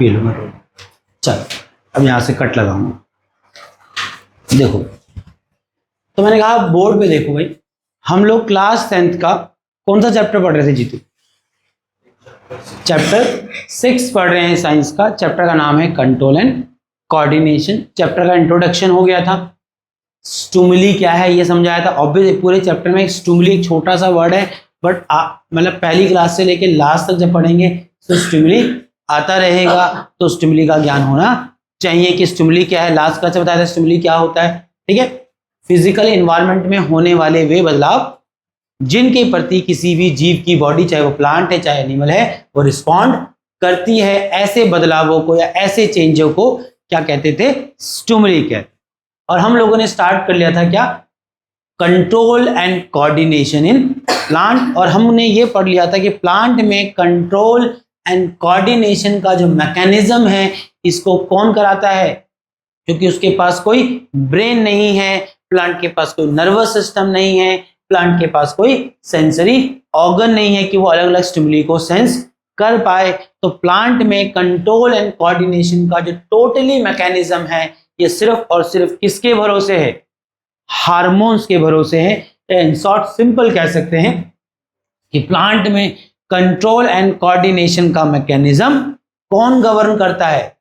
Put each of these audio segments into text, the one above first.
P लूंगा। चल अब यहाँ से कट लगाऊंगा। देखो तो मैंने कहा बोर्ड पे देखो भाई, हम लोग क्लास 10th का कौन सा चैप्टर पढ़ रहे थे जीतू? चैप्टर 6 पढ़ रहे हैं साइंस का। चैप्टर का नाम है कंट्रोल एंड कोऑर्डिनेशन। चैप्टर का इंट्रोडक्शन हो गया था, स्टुमुली क्या है ये समझाया था। ऑब्वियसली पूरे चैप्टर में स्टुमुली एक छोटा सा वर्ड है, बट मतलब पहली क्लास से लेके लास्ट तक जब पढ़ेंगे तो स्टुमुली आता रहेगा, तो स्टुमुली का ज्ञान होना चाहिए कि स्टुमुली क्या है। लास्ट क्लास में बताया था स्टुमुली क्या होता है, ठीक है। फिजिकल एनवायरनमेंट में होने वाले वे बदलाव जिनके प्रति किसी भी जीव की बॉडी, चाहे वो प्लांट है चाहे एनिमल है, वो रिस्पॉन्ड करती है। ऐसे बदलावों को या ऐसे चेंजों को क्या कहते थे? स्टुमुली कहते। और हम लोगों ने स्टार्ट कर लिया था क्या? Control and coordination in plant. और हमने ये पढ़ लिया था कि प्लांट में कंट्रोल एंड कोऑर्डिनेशन का जो मैकेनिज्म है, इसको कौन कराता है? क्योंकि उसके पास कोई ब्रेन नहीं है, प्लांट के पास कोई नर्वस सिस्टम नहीं है, प्लांट के पास कोई सेंसरी ऑर्गन नहीं है कि वो अलग अलग स्टिमुली को सेंस कर पाए। तो प्लांट में कंट्रोल एंड कोऑर्डिनेशन का जो टोटली मैकेनिज्म है, ये सिर्फ और सिर्फ किसके भरोसे है? हार्मोन्स के भरोसे है। इन शॉर्ट सिंपल कह सकते हैं कि प्लांट में कंट्रोल एंड कोऑर्डिनेशन का मैकेनिज्म कौन गवर्न करता है?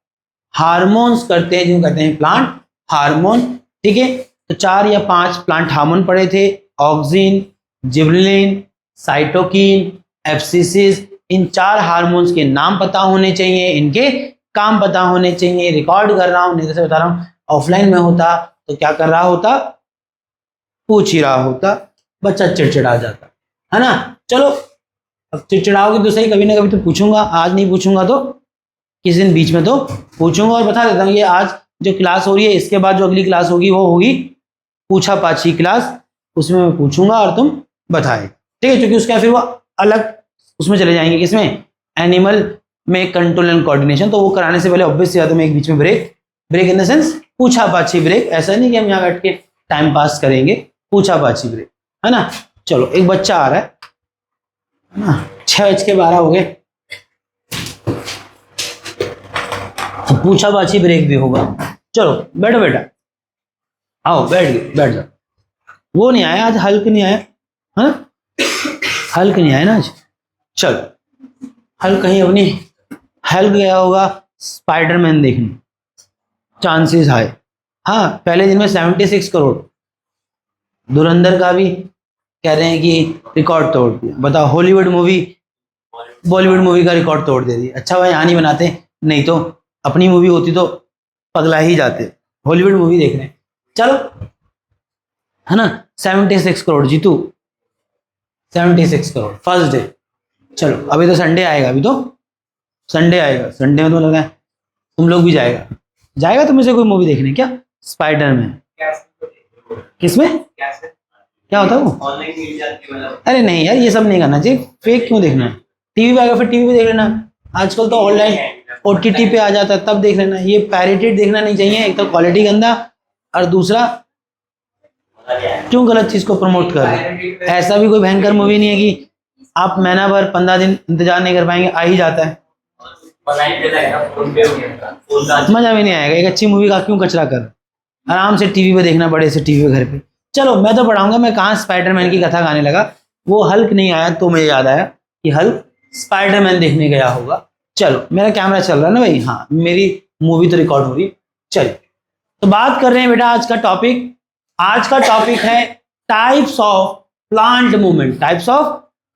हार्मोन्स करते हैं, जो कहते हैं प्लांट हार्मोन, ठीक है। तो 4 या 5 प्लांट हार्मोन पढ़े थे, ऑक्सिन, जिबरेलिन, साइटोकिन, एब्सिसिस। इन 4 हार्मोन्स के नाम पता होने चाहिए, इनके काम पता होने चाहिए। रिकॉर्ड कर रहा हूं, नहीं तो बता रहा हूं, ऑफलाइन में होता तो क्या कर रहा होता? पूछ ही रहा होता, बच्चा चिड़चिड़ा जाता है ना। चलो अब चिड़चिड़ाओगे तो सही, कभी ना कभी तो पूछूंगा, आज नहीं पूछूंगा तो किसी दिन बीच में तो पूछूंगा। और बता देता हूँ, ये आज जो क्लास हो रही है, इसके बाद जो अगली क्लास होगी वो होगी पूछा पाछी क्लास, उसमें मैं पूछूंगा और तुम बताए, ठीक है। क्योंकि उसका फिर वो अलग उसमें चले जाएंगे, किसमें? एनिमल में कंट्रोल एंड कोऑर्डिनेशन। तो वो कराने से पहले ऑब्वियस याद में एक बीच में ब्रेक इन द सेंस पूछा पाछी ब्रेक। ऐसा नहीं कि हम यहाँ बैठ के टाइम पास करेंगे, पूछा पाछी ब्रेक, है ना। चलो एक बच्चा आ रहा है ना, 6:12 हो गए, तो पूछा पाछी ब्रेक भी होगा। चलो बैठो बेटा, आओ बैठ जाओ। वो नहीं आया आज, हल्क नहीं आया, है ना, हल्क नहीं आया ना आज। चलो हल्क कहीं अपनी हल्क गया होगा स्पाइडरमैन देखने, चांसेस हाई। हाँ, पहले दिन में 76 करोड़। धुरंधर का भी कह रहे हैं कि रिकॉर्ड तोड़ दिया। बताओ, हॉलीवुड मूवी बॉलीवुड मूवी का रिकॉर्ड तोड़ दे दी। अच्छा भाई यहाँ नहीं बनाते, नहीं तो अपनी मूवी होती तो पगला ही जाते, हॉलीवुड मूवी देख रहे हैं। चलो, है ना, 76 करोड़ जीतू, 76 करोड़ फर्स्ट डे। चलो अभी तो संडे आएगा, अभी तो संडे आएगा, संडे में तो लगा है तुम लोग भी जाएगा तुम से कोई मूवी देखने क्या? स्पाइडरमैन। किसमें क्या होता है वो? अरे नहीं यार, ये सब नहीं करना चाहिए, फेक क्यों देखना है? टीवी पे आएगा फिर टीवी पे देख लेना, आजकल तो ऑनलाइन OTT पे आ जाता है तब देख लेना। ये पैरेटेड देखना नहीं चाहिए, एक तो क्वालिटी गंदा, और दूसरा क्यों गलत चीज को प्रमोट कर रहे। ऐसा भी कोई भयंकर मूवी नहीं है कि आप महीना भर 15 दिन इंतजार नहीं कर पाएंगे, आ ही जाता है, मजा भी नहीं आएगा। एक अच्छी मूवी का क्यों कचरा कर, आराम से टीवी पे देखना, बड़े से टीवी पे घर पे। चलो मैं तो पढ़ाऊंगा, मैं कहाँ स्पाइडरमैन की कथा गाने लगा। वो हल्क नहीं आया तो मुझे याद आया कि हल्क स्पाइडरमैन देखने गया होगा। चलो मेरा कैमरा चल रहा है ना भाई, हाँ मेरी मूवी तो रिकॉर्ड हो रही। चलिए तो बात कर रहे हैं बेटा आज का टॉपिक। आज का टॉपिक है types of plant movement. Types of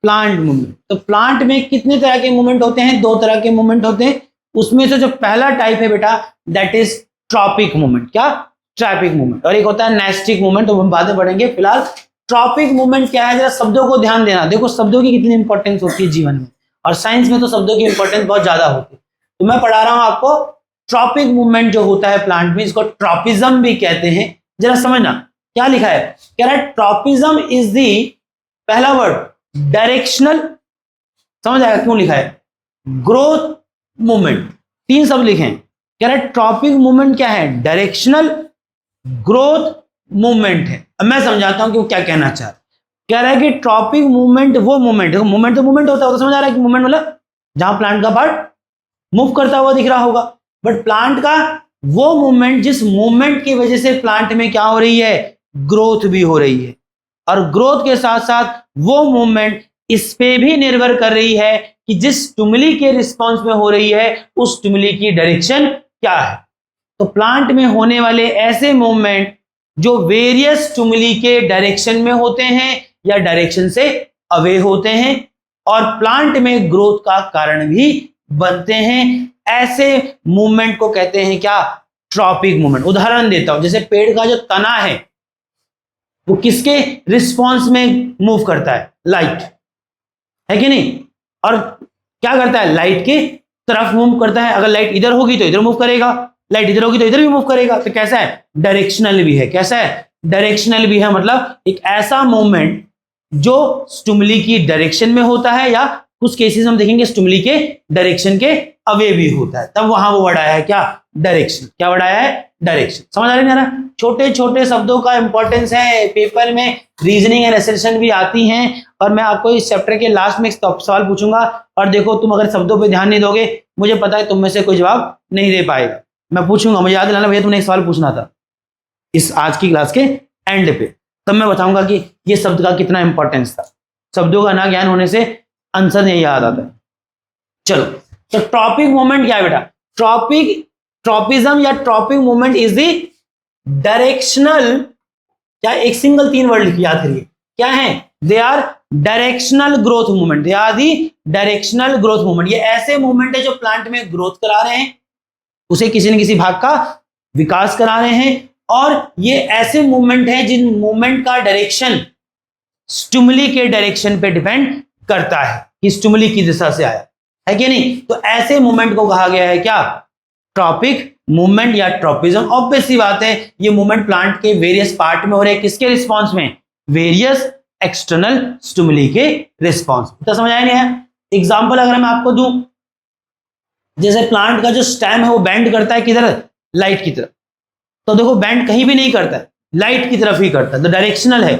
plant movement. तो प्लांट में कितने तरह के मूवमेंट होते हैं? 2 तरह के मूवमेंट होते हैं। उसमें से जो पहला टाइप है बेटा, दैट इज ट्रॉपिक मूवमेंट। क्या? Tropic movement. और एक होता है नेस्टिक मूवमेंट, तो हम बाद में पढ़ेंगे। फिलहाल ट्रॉपिक मूवमेंट क्या है, जरा शब्दों को ध्यान देना। देखो शब्दों की कितनी इंपॉर्टेंस होती है जीवन में, और साइंस में तो शब्दों की इंपॉर्टेंस बहुत ज्यादा होती है। तो मैं पढ़ा रहा हूं आपको ट्रॉपिक मूवमेंट जो होता है प्लांट में, इसको ट्रॉपिज्म भी कहते हैं। जरा समझना क्या लिखा है, कह रहा है ट्रॉपिज्म इज दी, पहला वर्ड डायरेक्शनल, समझ आएगा क्यों लिखा है, ग्रोथ मूवमेंट, 3 शब्द लिखे हैं। कह रहा है ट्रॉपिक मूवमेंट क्या है, डायरेक्शनल ग्रोथ मूवमेंट है। अब मैं समझाता हूं कि वो क्या कहना चाह रहा है। कह रहा है कि ट्रॉपिक मूवमेंट वो मूवमेंट है, मूवमेंट तो मूवमेंट होता है, तो समझ आ रहा है कि मूवमेंट मतलब जहां प्लांट का पार्ट मूव करता हुआ दिख रहा होगा। बट प्लांट का वो मूवमेंट जिस मूवमेंट की वजह से प्लांट में क्या हो रही है, ग्रोथ भी हो रही है, और ग्रोथ के साथ साथ वो मूवमेंट इस पे भी निर्भर कर रही है कि जिस स्टिमुली के रिस्पॉन्स में हो रही है उस स्टिमुली की डायरेक्शन क्या है। तो प्लांट में होने वाले ऐसे मूवमेंट जो वेरियस स्टिमुली के डायरेक्शन में होते हैं या डायरेक्शन से अवे होते हैं और प्लांट में ग्रोथ का कारण भी बनते हैं, ऐसे मूवमेंट को कहते हैं क्या, ट्रॉपिक मूवमेंट। उदाहरण देता हूं, जैसे पेड़ का जो तना है वो किसके रिस्पॉन्स में मूव करता है, लाइट, है कि नहीं, और क्या करता है, लाइट के तरफ मूव करता है। अगर लाइट इधर होगी तो इधर मूव करेगा, लाइट इधर होगी तो इधर भी मूव करेगा। तो कैसा है, डायरेक्शनल भी है। कैसा है, डायरेक्शनल भी है, मतलब एक ऐसा मूवमेंट जो स्टिमुली की डायरेक्शन में होता है या कुछ केसेस हम देखेंगे स्टिमुली के डायरेक्शन के अवे भी होता है, तब वहां वो वर्ड आया है क्या, डायरेक्शन। क्या वर्ड आया है, डायरेक्शन। समझ आ रही है ना, छोटे छोटे शब्दों का इंपॉर्टेंस है, पेपर में रीजनिंग एंड एसेशन भी आती हैं। और मैं आपको इस चैप्टर के लास्ट में एक सवाल पूछूंगा और देखो तुम अगर शब्दों पे ध्यान नहीं दोगे, मुझे पता है तुम में से कोई जवाब नहीं दे पाएगा। मैं पूछूंगा, मुझे याद दिलाना भैया तुमने एक सवाल पूछना था इस आज की क्लास के एंड पे, तब मैं बताऊंगा कि ये शब्द का कितना इंपॉर्टेंस था। शब्दों का ना ज्ञान होने से आंसर नहीं याद आता है। चलो, तो ट्रॉपिक मूवमेंट क्या है बेटा, ट्रॉपिज्म या tropic movement is the directional, क्या एक सिंगल 3 वर्ड लिखिए, याद करिए क्या है, they are directional growth movement, they are the directional growth movement. ये ऐसे मूवमेंट है जो प्लांट में ग्रोथ करा रहे हैं, उसे किसी न किसी भाग का विकास करा रहे हैं, और ये ऐसे मूवमेंट है जिन मूवमेंट का डायरेक्शन स्टिमुली के डायरेक्शन पे डिपेंड करता है कि स्टिमुली की दिशा से आया है कि नहीं। तो ऐसे मूवमेंट को कहा गया है क्या, ट्रॉपिक मूवमेंट या ट्रॉपिज्म। ऑब्वियस सी बात है, ये मूवमेंट प्लांट के वेरियस पार्ट में हो रहे हैं, किसके रिस्पॉन्स में, वेरियस एक्सटर्नल स्टिमुली के रिस्पॉन्स। तो समझ आया नहीं है। एग्जाम्पल अगर मैं आपको दूं, जैसे प्लांट का जो स्टेम है वो बेंड करता है किधर, लाइट की तरफ, तो देखो बेंड कहीं भी नहीं करता है, लाइट की तरफ ही करता है। तो डायरेक्शनल है,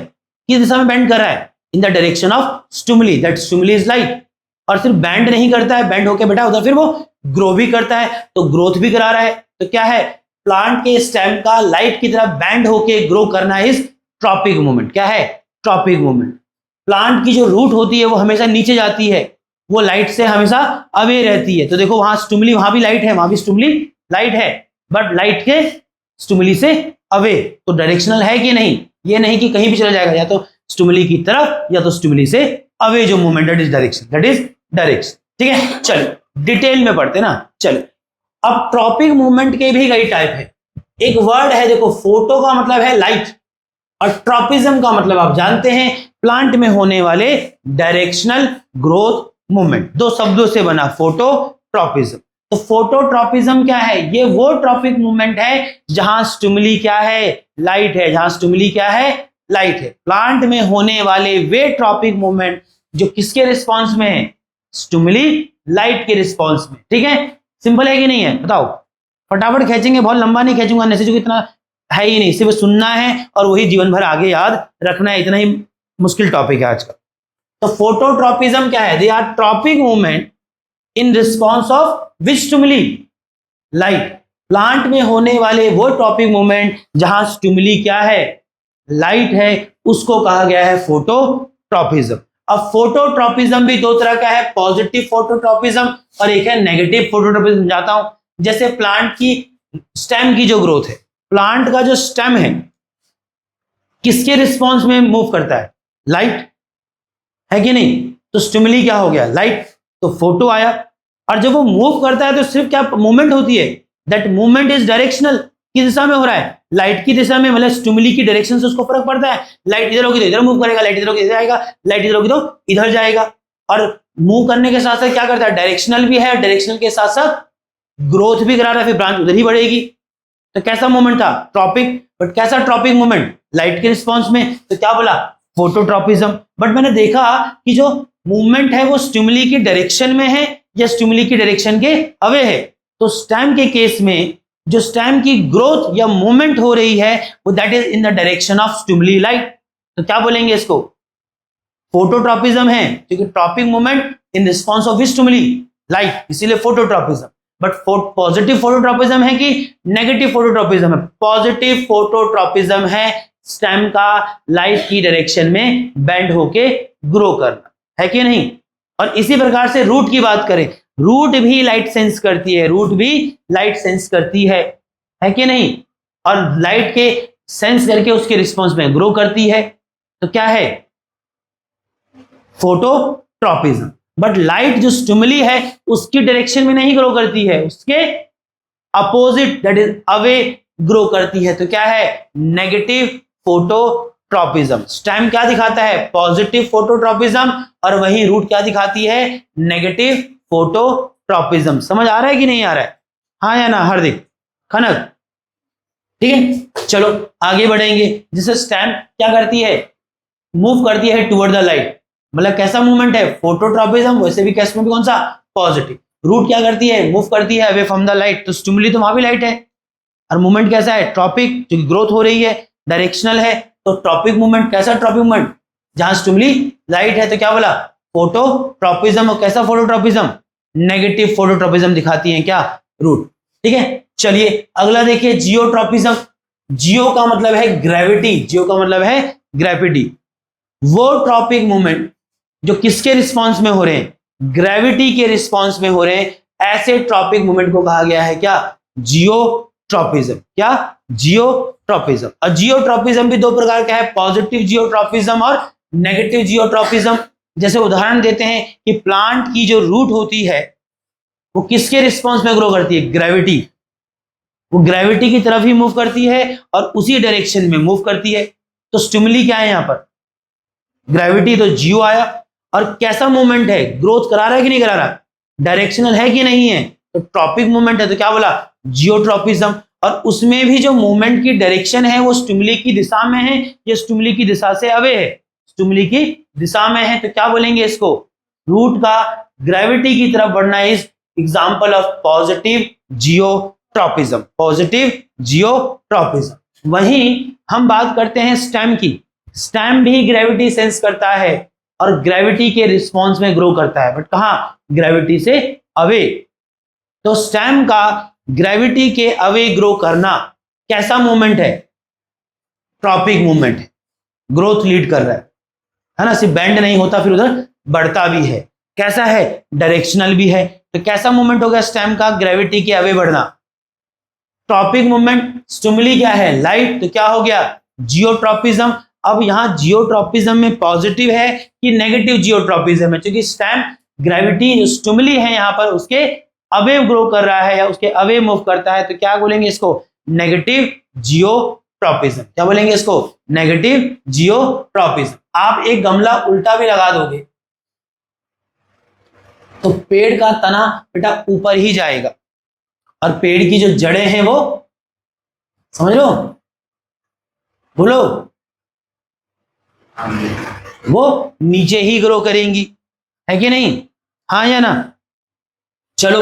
किस दिशा में बेंड कर रहा है, इन the direction of stimuli, that stimuli is light. और सिर्फ बेंड नहीं करता है, बेंड होके बेटा उधर फिर वो ग्रो भी करता है, तो ग्रोथ भी करा रहा है। तो क्या है, प्लांट के स्टेम का लाइट की तरफ बेंड होके ग्रो करना इज ट्रॉपिक मूवमेंट। क्या है, ट्रॉपिक मूवमेंट। प्लांट की जो रूट होती है वो हमेशा नीचे जाती है, वो लाइट से हमेशा अवे रहती है। तो देखो वहां स्टिमुली, वहां भी लाइट है, वहां भी स्टिमुली लाइट है, बट लाइट के स्टिमुली से अवे। तो डायरेक्शनल है कि नहीं, ये नहीं कि कहीं भी चला जाएगा, या तो स्टिमुली की तरफ या तो स्टिमुली से अवे जो movement, that is direction, that is direction. ठीक है, चलो डिटेल में पढ़ते ना। चलो, अब ट्रॉपिक मूवमेंट के भी कई टाइप है। एक वर्ड है देखो, फोटो का मतलब है लाइट, और ट्रॉपिज्म का मतलब आप जानते हैं प्लांट में होने वाले डायरेक्शनल ग्रोथ मूवमेंट। दो शब्दों से बना फोटो ट्रॉपिज्म। तो फोटोट्रॉपिज्म क्या है, ये वो ट्रॉपिक मूवमेंट है जहां स्टिमुली क्या है, लाइट है, जहां स्टिमुली क्या है, लाइट है। प्लांट में होने वाले वे ट्रॉपिक मूवमेंट जो किसके रिस्पॉन्स में है, स्टिमुली लाइट के रिस्पॉन्स में। ठीक है, सिंपल है कि नहीं है, बताओ। फटाफट खींचेंगे, बहुत लंबा नहीं खींचूंगा, नहीं क्योंकि इतना है ही नहीं, सिर्फ सुनना है और वही जीवन भर आगे याद रखना है, इतना ही मुश्किल टॉपिक है आज का। तो फोटोट्रॉपिज्म क्या है, they are tropic movement in response of which stimuli, light. Plant में होने वाले वो ट्रॉपिक मूवमेंट जहां स्टिमुली क्या है, लाइट है, उसको कहा गया है फोटोट्रॉपिज्म। अब फोटोट्रॉपिज्म भी दो तरह का है, पॉजिटिव फोटोट्रॉपिज्म और एक है नेगेटिव फोटोट्रॉपिज्म। जाता हूं, जैसे प्लांट की स्टेम की जो ग्रोथ है, प्लांट का जो स्टेम है किसके रिस्पॉन्स में मूव करता है, लाइट, है कि नहीं। तो स्टिमुली क्या हो गया, लाइट, तो फोटो आया। और जब वो मूव करता है तो सिर्फ क्या मूवमेंट होती है, दैट मूवमेंट इज डायरेक्शनल, किस दिशा में हो रहा है, लाइट की दिशा में, मतलब स्टिमुली की डायरेक्शन से उसको फर्क पड़ता है। लाइट इधर होगी तो इधर मूव करेगा, लाइट इधर होगी इधर आएगा, लाइट इधर होगी तो इधर जाएगा। और मूव करने के साथ साथ क्या करता है, डायरेक्शनल भी है, डायरेक्शनल के साथ साथ ग्रोथ भी करा रहा है, फिर ब्रांच उधर ही बढ़ेगी। तो कैसा मूवमेंट था, ट्रॉपिक। बट कैसा ट्रॉपिक मूवमेंट, लाइट के रिस्पॉन्स में, तो क्या बोला, फोटोट्रॉपिज्म। बट मैंने देखा कि जो मूवमेंट है वो स्टिमुली की डायरेक्शन में है या स्टिमुली की डायरेक्शन के अवे है। तो स्टेम के केस में जो स्टेम की ग्रोथ या मूवमेंट हो रही है वो that is in the direction of stimuli light. तो क्या बोलेंगे इसको, फोटोट्रॉपिज्म है, क्योंकि tropic movement in response of stimuli light, इसीलिए फोटोट्रॉपिज्म। बट पॉजिटिव फोटोट्रॉपिज्म है कि नेगेटिव फोटोट्रॉपिज्म है? पॉजिटिव फोटोट्रॉपिज्म है, स्टेम का लाइट की डायरेक्शन में बेंड होके ग्रो करना, है कि नहीं? और इसी प्रकार से रूट की बात करें, रूट भी लाइट सेंस करती है, रूट भी लाइट सेंस करती है कि नहीं? और लाइट के सेंस करके उसके रिस्पॉन्स में ग्रो करती है, तो क्या है? फोटोट्रॉपिज्म। बट लाइट जो स्टिमुली है उसकी डायरेक्शन में नहीं ग्रो करती है, उसके opposite that is away grow करती है, तो क्या है? Negative phototropism. स्टेम क्या दिखाता है? पॉजिटिव फोटोट्रॉपिज्म, और वहीं रूट क्या दिखाती है? Negative phototropism. समझ आ रहा है कि नहीं आ रहा है? हाँ या ना हार्दिक, खनक? ठीक है, चलो आगे बढ़ेंगे। जैसे स्टेम क्या करती है? मूव करती है टुवर्ड द लाइट, मतलब कैसा मूवमेंट है? फोटोट्रॉपिज्म। वैसे भी केस में भी कौन सा? पॉजिटिव। रूट क्या करती है? मूव करती है अवे फ्रॉम द लाइट, तो स्टिमुली तो वहां भी लाइट है, और मूवमेंट कैसा है? ट्रॉपिक, जो ग्रोथ हो रही है, डायरेक्शनल है, तो ट्रॉपिक मूवमेंट। कैसा ट्रॉपिक मूवमेंट? जहां स्टिमुली लाइट है, तो क्या बोला? फोटोट्रॉपिज्म। और कैसा फोटोट्रॉपिज्म? नेगेटिव फोटोट्रॉपिज्म दिखाती है क्या? रूट। ठीक है, चलिए अगला देखिए, जियोट्रॉपिज्म। जियो का मतलब है ग्रेविटी, जियो का मतलब है ग्रेविटी। वो ट्रॉपिक मूवमेंट जो किसके रिस्पांस में हो रहे हैं? ग्रेविटी के रिस्पांस में हो रहे हैं, ऐसे ट्रॉपिक मूवमेंट को कहा गया है क्या? जियोट्रॉपिज्म। क्या? जियोट्रॉपिज्म। और जियोट्रॉपिज्म भी दो प्रकार का है, पॉजिटिव जियोट्रॉपिज्म और नेगेटिव जियोट्रॉपिज्म। जैसे उदाहरण देते हैं कि प्लांट की जो रूट होती है वो किसके रिस्पांस में ग्रो करती है? ग्रेविटी। वो ग्रेविटी की तरफ ही मूव करती है और उसी डायरेक्शन में मूव करती है, तो स्टिमुली क्या है यहां पर? ग्रेविटी, तो जियो आया। और कैसा मूवमेंट है? ग्रोथ करा रहा है कि नहीं करा रहा? डायरेक्शनल है कि नहीं है? तो ट्रॉपिक मूवमेंट है, तो क्या बोला? जियोट्रॉपिज्म। और उसमें भी जो मूवमेंट की डायरेक्शन है वो स्टिमुली की दिशा में है, ये स्टिमुली की दिशा से अवे है, स्टिमुली की दिशा में है, तो क्या बोलेंगे इसको? रूट का ग्रेविटी की तरफ बढ़ना is example of positive geotropism. Positive geotropism. वहीं हम बात करते हैं स्टेम की। स्टेम भी ग्रेविटी सेंस करता है और ग्रेविटी के रिस्पॉन्स में ग्रो करता है, बट कहां? ग्रेविटी से अवे। तो स्टेम का ग्रेविटी के अवे ग्रो करना कैसा मूवमेंट है? ट्रॉपिक मूवमेंट है, ग्रोथ लीड कर रहा है ना? सिर्फ बेंड नहीं होता, फिर उधर बढ़ता भी है। कैसा है? डायरेक्शनल भी है। तो कैसा मूवमेंट हो गया स्टेम का? ग्रेविटी के अवे बढ़ना। Tropic movement. स्टिमुली क्या है? लाइट, तो क्या हो गया? जियोट्रॉपिज्म। अब यहां जियोट्रॉपिज्म में पॉजिटिव है कि नेगेटिव जियोट्रॉपिज्म है? क्योंकि स्टेम ग्रेविटी जो स्टिमुली है यहां पर उसके अवे ग्रो कर रहा है या उसके अवे मूव करता है, तो क्या बोलेंगे इसको? Negative geotropism. क्या बोलेंगे इसको? Negative geotropism. आप एक गमला उल्टा भी लगा दोगे तो पेड़ का तना बेटा ऊपर ही जाएगा, और पेड़ की जो जड़ें हैं वो, समझ लो, बोलो, वो नीचे ही ग्रो करेंगी, है कि नहीं? हाँ या ना? चलो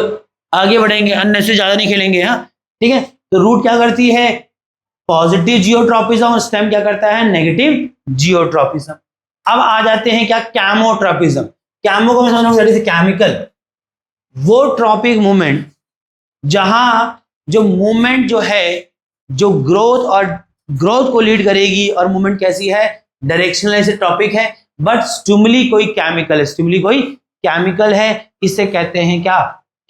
आगे बढ़ेंगे, अन्य से ज्यादा नहीं खेलेंगे। हाँ ठीक है, तो रूट क्या करती है? पॉजिटिव जियोट्रॉपिज्म, और स्टेम क्या करता है? Negative geotropism. अब आ जाते हैं क्या? कैमोट्रॉपिज्म। कैमो को मैं समझ रहा हूं केमिकल। वो ट्रॉपिक मूवमेंट जहां जो मूवमेंट जो है, जो ग्रोथ और ग्रोथ को लीड करेगी, और मूवमेंट कैसी है? डायरेक्शनल ऐसे टॉपिक है, बट स्टिमुली कोई केमिकल है, स्टिमुली कोई केमिकल है, इसे कहते हैं क्या?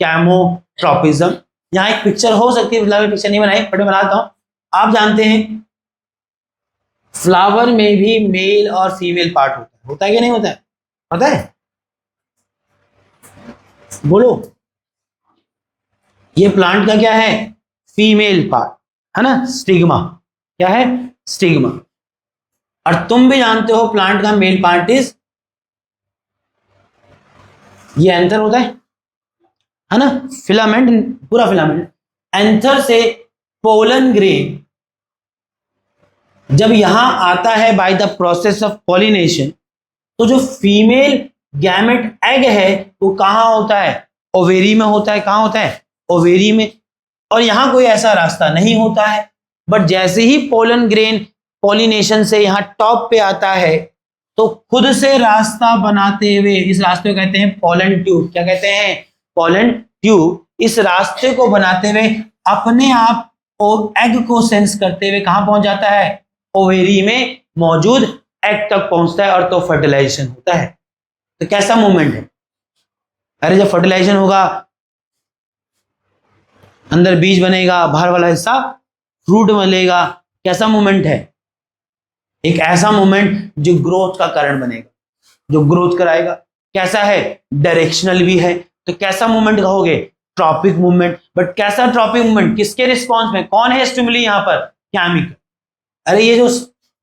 कैमोट्रॉपिज्म। यहां एक पिक्चर हो सकती है, फिलहाल पिक्चर नहीं बनाई, बट मैं बनाता हूं। आप जानते हैं फ्लावर में भी मेल और फीमेल पार्ट होता है कि नहीं होता है? पता है? बोलो। ये प्लांट का क्या है? फीमेल पार्ट है ना, स्टिग्मा। क्या है? स्टिग्मा। और तुम भी जानते हो प्लांट का मेल पार्ट इज, ये एंथर होता है ना, फिलामेंट, पूरा फिलामेंट। एंथर से पोलन ग्रेन जब यहां आता है by the process of pollination, तो जो फीमेल गैमेट एग है वो कहां होता है? ओवेरी में होता है। कहां होता है? ओवेरी में। और यहां कोई ऐसा रास्ता नहीं होता है, बट जैसे ही पोलन ग्रेन पॉलिनेशन से यहां टॉप पे आता है तो खुद से रास्ता बनाते हुए, इस रास्ते को कहते हैं पोलन ट्यूब। क्या कहते हैं? पोलन ट्यूब इस रास्ते को बनाते हुए अपने आप एग को सेंस करते हुए कहां पहुंच जाता है, ओवेरी में मौजूद एग तक पहुंचता है और तो फर्टिलाइजेशन होता है। तो कैसा मूवमेंट है, अरे जब फर्टिलाइजेशन होगा अंदर बीज बनेगा, बाहर वाला हिस्सा फ्रूट मिलेगा, कैसा मूवमेंट है, एक ऐसा मूवमेंट जो ग्रोथ का कारण बनेगा, जो ग्रोथ कराएगा। कैसा है, डायरेक्शनल भी है। तो कैसा मूवमेंट कहोगे, ट्रॉपिक मूवमेंट। बट कैसा ट्रॉपिक मूवमेंट, किसके रिस्पॉन्स में, कौन है स्टिमुली यहां पर, केमिकल। अरे ये जो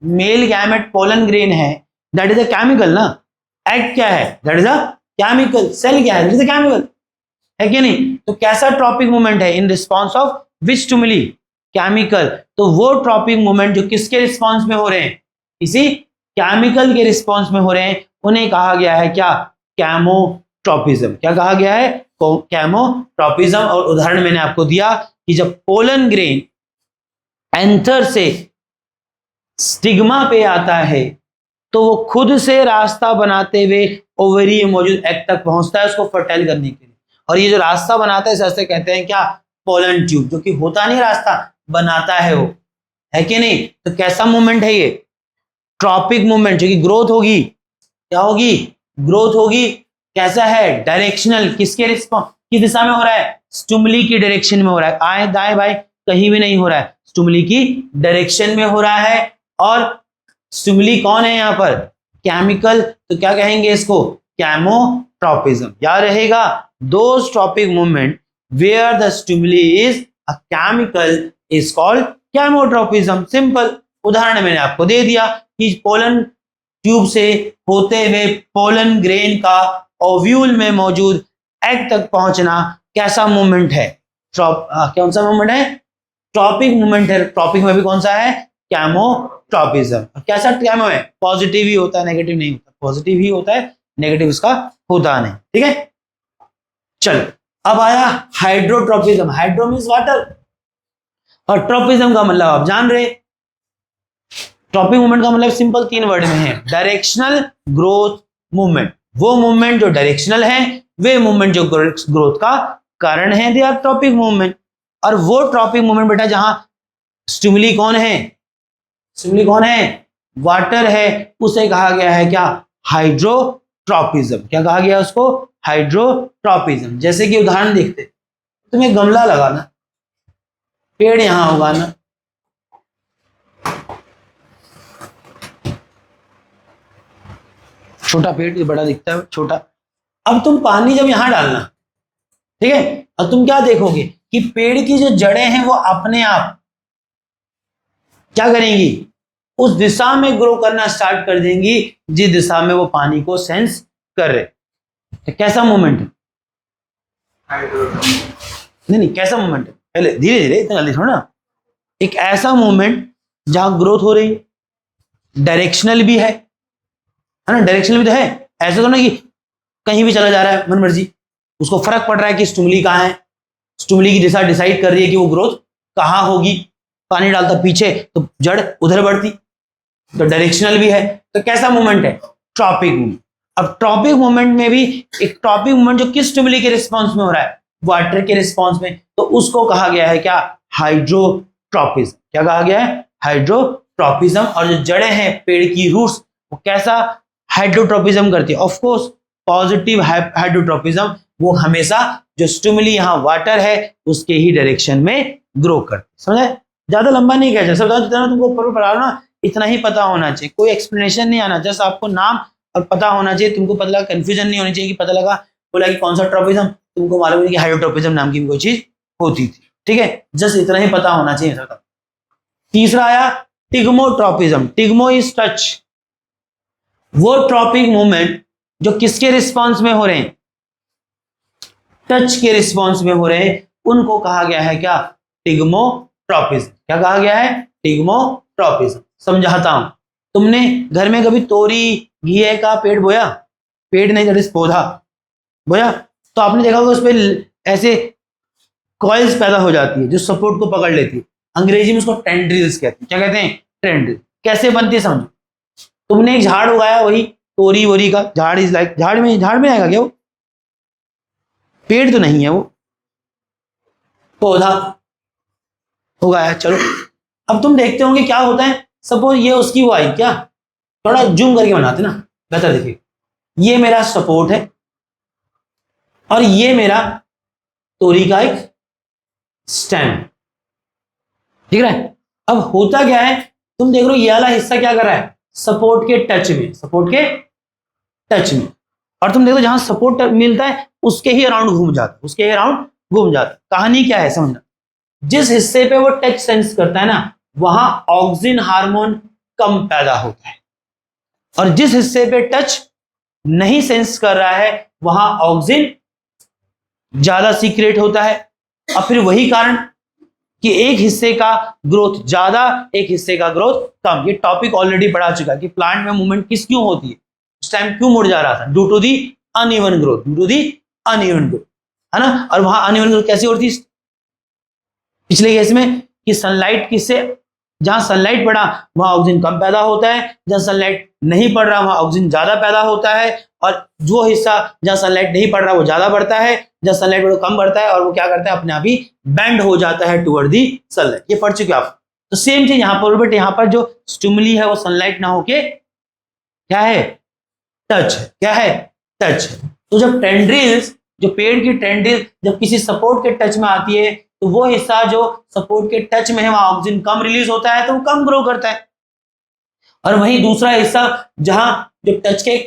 मेल गैमेट पोलन ग्रेन है दैट इज अ केमिकल ना, एग क्या है, that is a chemical, cell क्या है, दैट इज अ केमिकल, है कि नहीं। तो कैसा ट्रॉपिक मूवमेंट है, इन response of which stimuli, chemical. तो वो ट्रॉपिक मूवमेंट जो किसके रिस्पॉन्स में हो रहे हैं, इसी केमिकल के रिस्पॉन्स में हो रहे हैं, उन्हें कहा गया है क्या, कैमोट्रोपिज्म। क्या कहा गया है, कैमोट्रोपिज्म। और उदाहरण मैंने आपको दिया कि जब पोलन ग्रेन एंथर से स्टिग्मा पे आता है तो वो खुद से रास्ता बनाते हुए ओवरी में मौजूद एग तक पहुंचता है उसको फर्टाइल करने के लिए। और ये जो रास्ता बनाता है इस रास्ते कहते हैं क्या, पोलन ट्यूब, जो कि होता नहीं रास्ता, बनाता है वो, है कि नहीं। तो कैसा मूवमेंट है ये, ट्रॉपिक मूवमेंट, जो कि ग्रोथ होगी, क्या होगी, ग्रोथ होगी। कैसा है, डायरेक्शनल, किसके रिस्पॉन्स, किस दिशा में हो रहा है, स्टिमुली की डायरेक्शन में हो रहा है, आए दाएं बाएं कहीं भी नहीं हो रहा है, स्टिमुली की डायरेक्शन में हो रहा है। और स्टिमुली कौन है यहाँ पर, केमिकल। तो क्या कहेंगे इसको, कैमोट्रोपिज्म। याद रहेगा, those tropic movement where the stimuli is a chemical is called chemotropism. Simple उदाहरण मैंने आपको दे दिया कि पोलन ट्यूब से होते हुए पोलन ग्रेन का ओव्यूल में मौजूद एग तक पहुंचना कैसा मूवमेंट है, कौन सा मूवमेंट है, ट्रॉपिक मूवमेंट है। ट्रॉपिक में भी कौन सा है, कैमोट्रोपिज्म। कैसा कैमो है, पॉजिटिव ही होता है, नेगेटिव नहीं होता, पॉजिटिव ही होता है, नेगेटिव इसका होता नहीं, ठीक है। चलो अब आया हाइड्रोट्रोपिज्म। हाइड्रो मींस वाटर और ट्रोपिज्म का मतलब आप जान रहे, ट्रॉपिक मूवमेंट का मतलब सिंपल 3 वर्ड में है, डायरेक्शनल ग्रोथ मूवमेंट। वो मूवमेंट जो डायरेक्शनल है, वे मूवमेंट जो ग्रोथ का कारण है, दे आर ट्रॉपिक मूवमेंट। और वो ट्रॉपिक मूवमेंट बेटा जहां स्टिमुली कौन है, स्टिमुली कौन है, वाटर है, उसे कहा गया है क्या, हाइड्रोट्रोपिज्म। क्या कहा गया उसको, हाइड्रोट्रोपिज्म। जैसे कि उदाहरण देखते, तुम्हें गमला लगाना, पेड़ यहां उगाना, छोटा पेड़, बड़ा दिखता है छोटा। अब तुम पानी जब यहां डालना, ठीक है, और तुम क्या देखोगे कि पेड़ की जो जड़ें हैं वो अपने आप क्या करेंगी, उस दिशा में ग्रो करना स्टार्ट कर देंगी जिस दिशा में वो पानी को सेंस कर रहे। तो कैसा मूवमेंट है, नहीं कैसा मूवमेंट है, पहले धीरे धीरे, इतना जल्दी थोड़ा ना। एक ऐसा मूवमेंट जहां ग्रोथ हो रही है, डायरेक्शनल भी है ना, डायरेक्शनल भी तो है। ऐसा तो ना कि कहीं भी चला जा रहा है मन मर्जी, उसको फर्क पड़ रहा है कि स्टिमुली कहाँ है, स्टिमुली की दिशा डिसाइड कर रही है कि वो ग्रोथ कहाँ होगी। पानी डालता पीछे तो जड़ उधर बढ़ती, तो डायरेक्शनल भी है। तो कैसा मूवमेंट है, ट्रॉपिक मूवमेंट। अब ट्रॉपिक मूवमेंट में भी एक ट्रॉपिक मूवमेंट जो किस स्टिमुली के रिस्पॉन्स में हो रहा है, वाटर के रिस्पॉन्स में, तो उसको कहा गया है क्या, हाइड्रोट्रोपिज्म। क्या कहा गया है, हाइड्रोट्रोपिज्म। और जो जड़ें हैं पेड़ की रूट्स, वो कैसा हाइड्रोट्रोपिज्म करती है, ऑफ कोर्स पॉजिटिव हाइड्रोट्रोपिज्म। वो हमेशा जो स्टिमुली यहाँ वाटर है उसके ही डायरेक्शन में ग्रो करती। समझे, ज्यादा लंबा नहीं कह सकता, जितना तुमको ऊपर पढ़ा ना इतना ही पता होना चाहिए, कोई एक्सप्लेनेशन नहीं आना, जस्ट आपको नाम और पता होना चाहिए। तुमको पता लगा, कंफ्यूजन नहीं होनी चाहिए कि पता लगा बोला कि कौन सा ट्रोपिज्म, तुमको मालूम है कि हाइड्रोट्रोपिज्म नाम की कोई चीज होती थी, ठीक है, जस्ट इतना ही पता होना चाहिए। तीसरा आया टिग्मोट्रोपिज्म। टिग्मो इज टच, वो ट्रॉपिक मूवमेंट जो किसके रिस्पॉन्स में हो रहे हैं, टच के रिस्पॉन्स में हो रहे हैं, उनको कहा गया है क्या, टिग्मोट्रोपिज्म। क्या कहा गया है, टिग्मोट्रोपिज्म। समझाता हूं, तुमने घर में कभी तोरी घिए का पेड़ बोया, पेड़ नहीं दैट इज पौधा बोया, तो आपने देखा होगा उस पर ऐसे कॉइल्स पैदा हो जाती है जो सपोर्ट को पकड़ लेती है, अंग्रेजी में उसको टेंड्रिल्स कहते हैं। क्या कहते हैं, टेंड्रिल। कैसे बनती है समझो, तुमने एक झाड़ उगाया, वही तोरी वोरी का झाड़, इज लाइक झाड़ में आएगा क्या वो, पेड़ तो नहीं है वो, पौधा उगाया। चलो अब तुम देखते होंगे क्या होता है, सपोज ये उसकी वो आई, क्या थोड़ा जूम करके बनाते ना बेहतर देखिए, ये मेरा सपोर्ट है और ये मेरा तोरी का एक स्टेम, ठीक है। अब होता क्या है, तुम देख रहे हो ये वाला हिस्सा क्या कर रहा है, सपोर्ट के टच में, सपोर्ट के टच में, और तुम देखो जहां सपोर्ट मिलता है उसके ही अराउंड घूम जाता है, उसके ही अराउंड घूम जाता है। कहानी क्या है समझना, जिस हिस्से पे वो टच सेंस करता है ना, वहां ऑक्सिन हार्मोन कम पैदा होता है, और जिस हिस्से पे टच नहीं सेंस कर रहा है वहां ऑक्सिन ज्यादा सीक्रेट होता है। और फिर वही कारण कि एक हिस्से का ग्रोथ ज्यादा, एक हिस्से का ग्रोथ कम। ये टॉपिक ऑलरेडी पढ़ा चुका है कि प्लांट में मूवमेंट किस क्यों होती है, उस टाइम क्यों मुड़ जा रहा था, due to the uneven growth, due to the uneven growth, है ना। और वहां अनइवन ग्रोथ कैसी होती है पिछले केस में, कि सनलाइट किससे, जहां सनलाइट पड़ा वहां ऑक्सीजन कम पैदा होता है, जहां सनलाइट नहीं पड़ रहा वहां ऑक्सीजन ज्यादा पैदा होता है, और जो हिस्सा जहां सनलाइट नहीं पड़ रहा वो ज्यादा बढ़ता है, जहां सनलाइट पड़ा कम बढ़ता है, और वो क्या करता है अपने आप ही बेंड हो जाता है टुवर्ड दी सनलाइट। ये पढ़ चुके आप। तो सेम चीज यहाँ पर, बट यहाँ पर जो स्टिमुली है वो सनलाइट ना होके क्या है, टच है, क्या है, टच है। तो जब टेंड्रिल्स, जो पेड़ की टेंड्रिल जब किसी सपोर्ट के टच में आती है, तो वो हिस्सा जो सपोर्ट के टच में है वहां ऑक्सीजन कम रिलीज होता है, तो वो कम ग्रो करता है। और वहीं दूसरा हिस्सा जहां जो टच के,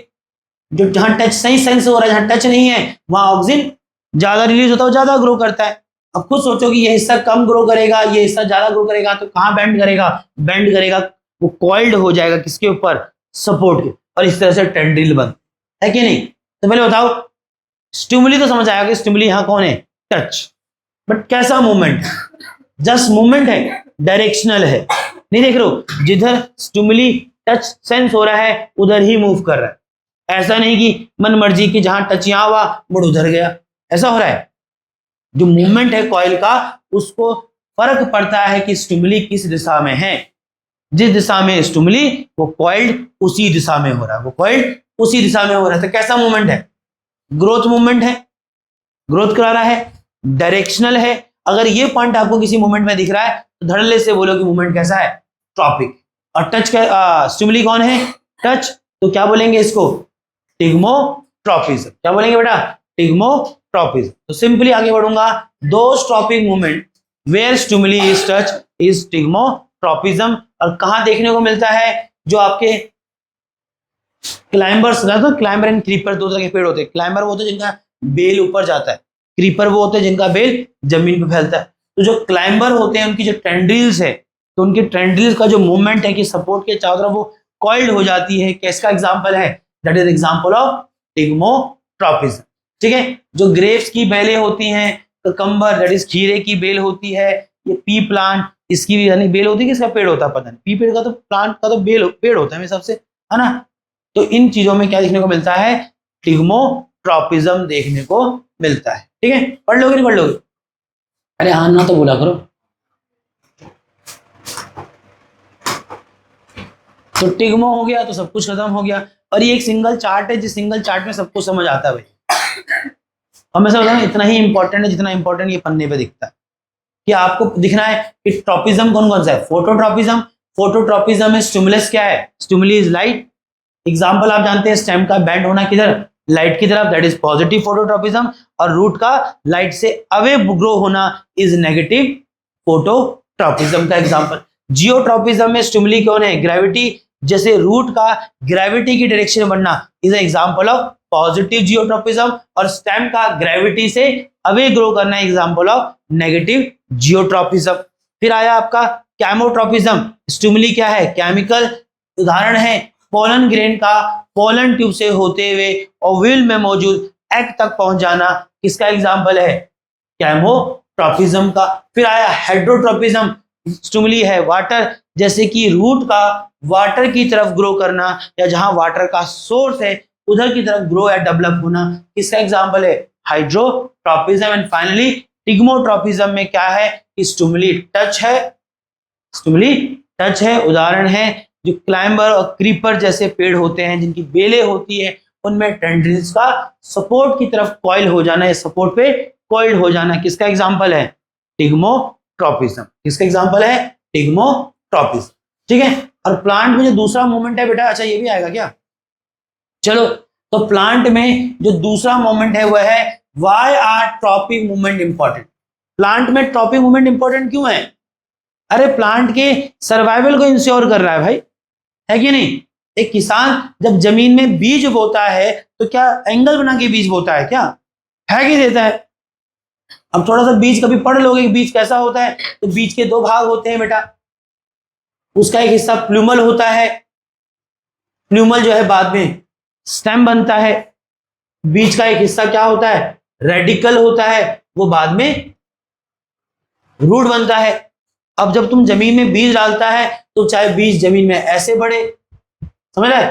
जो जहां टच सही सेंस हो रहा है, जहां टच नहीं है वहां ऑक्सीजन ज्यादा रिलीज होता है, वो ज्यादा ग्रो करता है। अब खुद सोचो कि ये हिस्सा कम ग्रो करेगा, ये हिस्सा ज्यादा ग्रो करेगा, तो कहां बेंड करेगा, बेंड करेगा, वो कॉइल्ड हो जाएगा किसके ऊपर, सपोर्ट के, और इस तरह से टेंड्रिल बन है कि नहीं। तो पहले बताओ, स्टिमुली तो समझ आया कि स्टिमुली यहां कौन है, टच, बट कैसा मूवमेंट, जस्ट मूवमेंट है, डायरेक्शनल है, नहीं देख रहे हो, जिधर स्टिमुली टच सेंस हो रहा है उधर ही मूव कर रहा है। ऐसा नहीं कि मन मर्जी की जहां टच यहां हुआ मुड़ उधर गया, ऐसा हो रहा है। जो मूवमेंट है कॉइल का, उसको फर्क पड़ता है कि स्टिमुली किस दिशा में है। जिस दिशा में स्टिमुली, वो कॉइल्ड उसी दिशा में हो रहा है, वो कॉइल्ड उसी दिशा में हो रहा है। तो कैसा मूवमेंट है, ग्रोथ मूवमेंट है, ग्रोथ करा रहा है, डायरेक्शनल है। अगर ये पॉइंट आपको किसी मूवमेंट में दिख रहा है तो धड़ल्ले से बोलो कि मूवमेंट कैसा है, ट्रॉपिक। और टच का स्टिमुली कौन है, टच, तो क्या बोलेंगे इसको, टिग्मोट्रॉपिज्म। क्या बोलेंगे बेटा, टिग्मोट्रॉपिज्म। तो सिंपली आगे बढ़ूंगा, those tropic movement where stimuli is touch is thigmotropism. और कहां देखने को मिलता है, जो आपके क्लाइंबर्स, तो क्लाइंबर एंड क्रीपर दो तरह के पेड़ होते हैं। क्लाइंबर वो होते हैं जिनका बेल ऊपर जाता है, क्रीपर वो होते हैं जिनका बेल जमीन पे फैलता है। तो जो क्लाइंबर होते हैं उनकी जो टेंड्रिल्स है, तो उनकी टेंड्रिल्स का जो मूवमेंट है कि सपोर्ट के चारों तरफ वो कॉइल्ड हो जाती है, किसका एग्जांपल है, दैट इज एग्जांपल ऑफ टिग्मोट्रॉपिज्म। ठीक है। जो ग्रेप्स की बेलें होती हैं, ककम्बर दैट इज खीरे की बेल होती है, ये पी प्लांट इसकी भी यानी बेल होती है, किसका पेड़ होता है पता नहीं, पी पेड़ का तो प्लांट का तो बेल पेड़ होता है मेरे सबसे, है ना। तो इन चीजों में क्या देखने को मिलता है, टिग्मोट्रॉपिज्म देखने को मिलता है। ठीक है, पढ़ लोगे नहीं पढ़ लोगे, अरे हाँ ना तो बोला करो। तो टिग्मो हो गया तो सब कुछ खत्म हो गया। और ये एक सिंगल चार्ट है, जिस सिंगल चार्ट में सबको समझ आता है भाई। और मैं समझ रहा हूँ इतना ही इंपॉर्टेंट है जितना इंपॉर्टेंट ये पन्ने पे दिखता है, कि आपको दिखना है कि ट्रॉपिज्म कौन कौन सा है। फोटोट्रॉपिज्म, फोटोट्रॉपिज्म में स्टिमुलस क्या है, स्टिमुली इज लाइट। एग्जांपल आप जानते हैं स्टेम का बेंड होना किधर, लाइट की तरफ, दैट इज पॉजिटिव फोटोट्रॉपिज्म। और रूट का लाइट से अवे ग्रो होना इज नेगेटिव फोटोट्रॉपिज्म का एग्जांपल। जियोट्रॉपिज्म में स्टिमुली कौन है, ग्रेविटी। जैसे रूट का ग्रेविटी की डायरेक्शन बनना is example of positive geotropism, और स्टेम का ग्रेविटी से अवे ग्रो करना एग्जांपल ऑफ नेगेटिव जियोट्रॉपिज्म। फिर आया आपका कैमोट्रॉपिज्म, स्टिमुली क्या है, केमिकल। उदाहरण है पोलन ग्रेन का पोलन ट्यूब से होते हुए ओव्यूल में मौजूद एग तक पहुंच जाना, किसका एग्जांपल है, कैमोट्रॉपिज्म का। फिर आया हेड्रोट्रॉपिज्म, स्टिमुली है वाटर, जैसे कि रूट का वाटर की तरफ ग्रो करना, या जहां वाटर का सोर्स है उधर की तरफ ग्रो या डेवलप होना, किसका एग्जांपल है, हाइड्रोट्रॉपिज्म। एंड फाइनली टिग्मोट्रॉपिज्म में क्या है कि स्टिमुली टच है, स्टिमुली टच है। उदाहरण है जो क्लाइंबर और क्रीपर जैसे पेड़ होते हैं जिनकी बेलें होती है, उनमें टेंड्रिल्स का सपोर्ट की तरफ कॉइल हो जाना, या सपोर्ट पे कॉइल्ड हो जाना, किसका एग्जांपल है, टिग्मोट्रॉपिज्म। किसका एग्जांपल है? टिग्मोट्रॉपिज्म। ठीक है। और प्लांट में जो दूसरा मूवमेंट है बेटा, अच्छा ये भी आएगा क्या? चलो, तो प्लांट में जो दूसरा मूवमेंट है वह है why are tropic movement important. Plant में ट्रॉपिक मूवमेंट इंपॉर्टेंट क्यों है? अरे प्लांट के सर्वाइवल को इंश्योर कर रहा है भाई, है कि नहीं? एक किसान जब जमीन में बीज बोता है तो क्या एंगल बना के बीज बोता है क्या? है कि देता है? अब थोड़ा सा बीज कभी पढ़ लोगे कि बीज कैसा होता है, तो बीज के दो भाग होते हैं बेटा। उसका एक हिस्सा प्लूमल होता है, प्लूमल जो है बाद में स्टेम बनता है। बीज का एक हिस्सा क्या होता है? रेडिकल होता है, वो बाद में रूट बनता है। अब जब तुम जमीन में बीज डालता है तो चाहे बीज जमीन में ऐसे बढ़े, समझ रहे,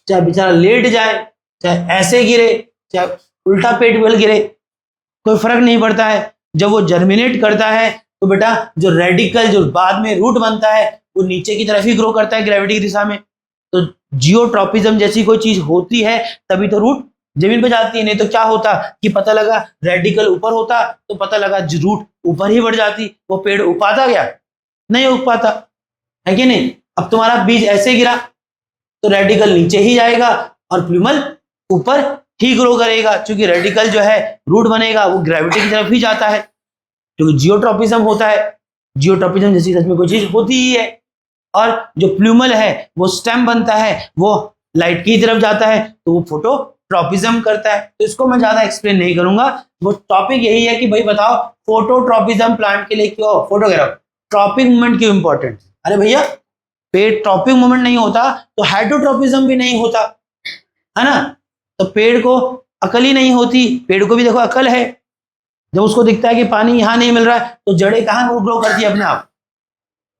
चाहे बेचारा लेट जाए, चाहे ऐसे गिरे, चाहे उल्टा पेट बल गिरे, कोई फर्क नहीं पड़ता है। जब वो जर्मिनेट करता है तो बेटा जो रेडिकल जो बाद में रूट बनता है वो नीचे की तरफ ही ग्रो करता है ग्रेविटी की दिशा में। तो जियोट्रॉपिज्म जैसी कोई चीज होती है तभी तो रूट जमीन पे जाती है, नहीं तो क्या होता कि पता लगा रेडिकल ऊपर होता तो पता लगा रूट ऊपर ही बढ़ जाती, वो पेड़ उग पाता क्या? नहीं उग पाता, है कि नहीं? अब तुम्हारा बीज ऐसे गिरा तो रेडिकल नीचे ही जाएगा और प्लूमल ऊपर ही ग्रो करेगा, क्योंकि रेडिकल जो है रूट बनेगा वो ग्रेविटी की तरफ ही जाता है, क्योंकि जियोट्रॉपिज्म होता है। जियोट्रॉपिज्म जैसी सच में कोई चीज होती ही है। और जो प्लूमल है वो स्टेम बनता है, वो लाइट की तरफ जाता है, तो वो फोटोट्रॉपिज्म करता है। तो इसको मैं ज्यादा एक्सप्लेन नहीं करूंगा, वो टॉपिक यही है कि भाई बताओ फोटोट्रॉपिज्म प्लांट के लिए क्यों, फोटोग्राफ ट्रॉपिक मूवमेंट क्यों इंपॉर्टेंट? अरे भैया पेड़ ट्रॉपिक मूवमेंट नहीं होता तो हाइड्रोट्रॉपिज्म भी नहीं होता, है ना? तो पेड़ को अकल ही नहीं होती, पेड़ को भी देखो अकल है। जब उसको दिखता है कि पानी यहां नहीं मिल रहा है तो जड़ें कहां ग्रो करती है? अपने आप,